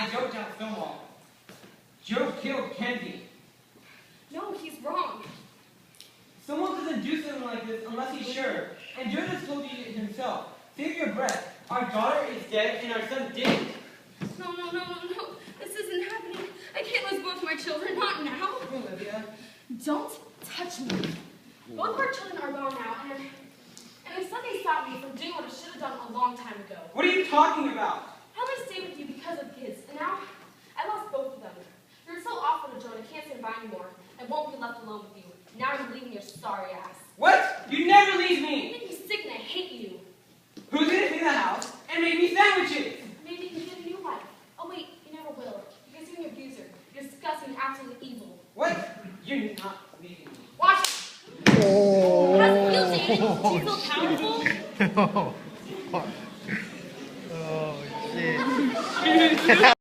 I joked down Stonewall. Joe killed Kenzie. No, he's wrong. Someone doesn't do something like this unless he's sure. And Joe just told you himself. Save your breath. Our daughter is dead and our son didn't. No. This isn't happening. I can't lose both my children. Not now. Olivia. Don't touch me. Both of our children are gone now, and they said they stopped me from doing what I should have done a long time ago. What are you talking about? How did I stay with you because of kids, and now I lost both of them. You're so awful to Joan, I can't stand by anymore. I won't be left alone with you. Now you're leaving your sorry ass. What? You never leave You me! make me sick and I hate you. Who's gonna clean the house and make me sandwiches? Maybe you can get a new life. Oh wait, you never will. Because you're an abuser. You're disgusting, absolutely evil. What? You're not leaving me. Watch it! Oh. How's it feel, Danny? Do you feel powerful? Oh, shit.